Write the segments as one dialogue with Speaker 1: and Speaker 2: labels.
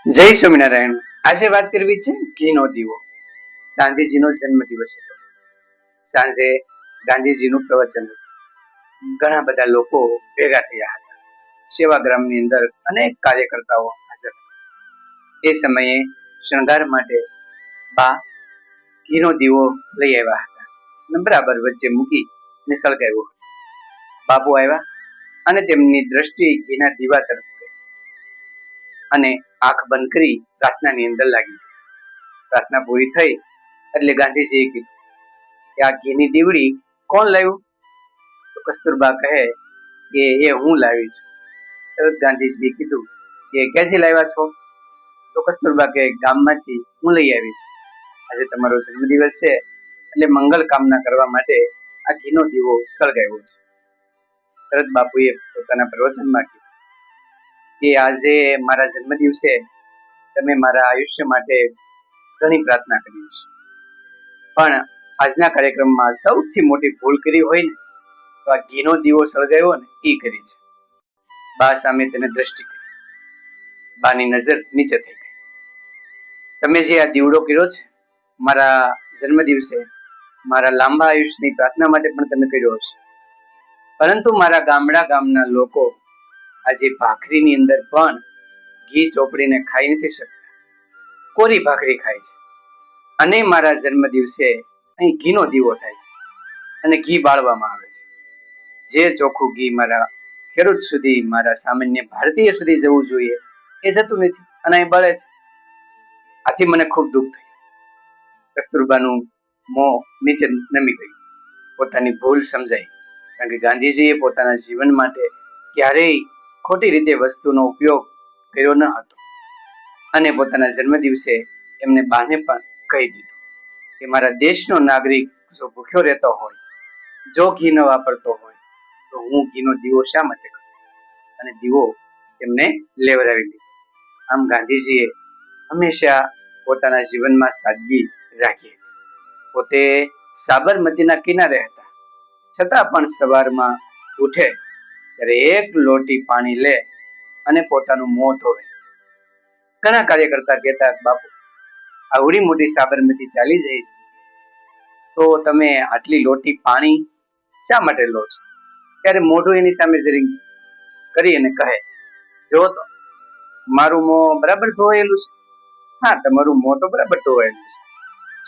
Speaker 1: જય સ્વામિનારાયણ. આજે વાત કરવી છે ઘીનો દીવો. ગાંધીજીનો જન્મદિવસ હતો. સાંજે ગાંધીજીનું પ્રવચન હતું. ઘણા બધા લોકો ભેગા થયા હતા. સેવાગ્રામની અંદર અનેક કાર્યકર્તાઓ હાજર હતા. એ સમયે શણગાર માટે બા ઘીનો દીવો લઈ આવ્યા હતા અને બરાબર વચ્ચે મૂકી અને સળગાવ્યો હતો. બાપુ આવ્યા અને તેમની દ્રષ્ટિ ઘીના દીવા તરફ ગઈ અને આંખ બંધ કરી પ્રાર્થનાની અંદર લાગી. પ્રાર્થના પૂરી થઈ એટલે ગાંધીજીએ કીધું કે આ ઘીની દીવડી કોણ લાવ્યું? તો કસ્તુરબા કહે કે એ હું લાવી છું. તરત ગાંધીજીએ કીધું કે ક્યાંથી લાવ્યા છો? તો કસ્તુરબા કહે ગામમાંથી હું લઈ આવી છું. આજે તમારો જન્મદિવસ છે એટલે મંગલ કામના કરવા માટે આ ઘીનો દીવો સળગાવ્યો છે. તરત બાપુએ પોતાના પ્રવચનમાં કીધું કે આજે મારા જન્મદિવસે તમે મારા આયુષ્ય માટે ઘણી પ્રાર્થના કરી છે, પણ આજના કાર્યક્રમમાં સૌથી મોટી ભૂલ કરી હોય ને તો આ ઘીનો દીવો સળગાવ્યો ને એ કરી છે. બા સામે તેને દ્રષ્ટિ કરી. બાની નજર નીચે થઈ ગઈ. તમે જે આ દીવડો કર્યો છે મારા જન્મદિવસે મારા લાંબા આયુષ્યની પ્રાર્થના માટે પણ તમે કર્યો હશે, પરંતુ મારા ગામના લોકો આજે ભાખરીની અંદર પણ ઘી ચોપડીને ખાઈ નથી શકતા, કોરી ભાખરી ખાય છે. અને મારા જન્મ દિવસે અહીં ઘીનો દીવો થાય છે અને ઘી બાળવામાં આવે છે. જે ચોખ્ખું ઘી મારા ખેડૂત સુધી, મારા સામાન્ય ભારતીય સુધી જવું જોઈએ એ જતું નથી અને અહીં બળે છે. આથી મને ખૂબ દુઃખ થયું. કસ્તુરબાનું મોં નીચે નમી ગયું. પોતાની ભૂલ સમજાઈ, કારણ કે ગાંધીજીએ પોતાના જીવન માટે ક્યારેય ખોટી રીતે વસ્તુનો ઉપયોગ કર્યો ન હતો. અને પોતાના જન્મદિવસે એમને બાને પણ કહી દીધું કે મારા દેશનો નાગરિક જો ભૂખ્યો રહેતો હોય, જો ઘી ન વાપરતો હોય તો હું ઘીનો દીવો શા માટે કરું? અને દીવો તેમને લેવડાવી દીધો. આમ ગાંધીજીએ હંમેશા પોતાના જીવનમાં સાદગી રાખી હતી. પોતે સાબરમતીના કિનારે હતા, છતાં પણ સવારમાં ઉઠે ત્યારે એક લોટી પાણી લે અને પોતાનું મોં ધોવે. ઘણા કાર્યકર્તા કહેતા બાપુ આવડી મોટી સાબરમતી ચાલી જાય છે તો તમે આટલી લોટી પાણી શા માટે લો છો? ત્યારે મોઢું એની સામે જરી કરી અને કહે, જો તો મારું મોં બરાબર ધોવાયેલું છે. હા, તમારું મોં તો બરાબર ધોવાયેલું છે.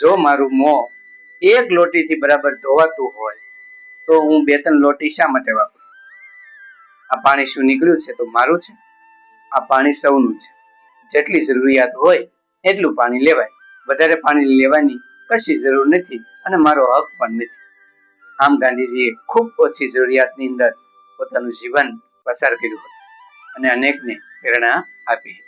Speaker 1: જો મારું મોં એક લોટીથી બરાબર ધોવાતું હોય તો હું 2-3 લોટી શા માટે વાપરું? આ પાણી શું નીકળ્યું છે તો મારું છે? આ પાણી સૌનું છે. જેટલી જરૂરિયાત હોય એટલું પાણી લેવાય, વધારે પાણી લેવાની કશી જરૂર નથી અને મારો હક પણ નથી. આમ ગાંધીજીએ ખૂબ ઓછી જરૂરિયાતની અંદર પોતાનું જીવન પસાર કર્યું હતું અને અનેકને પ્રેરણા આપી.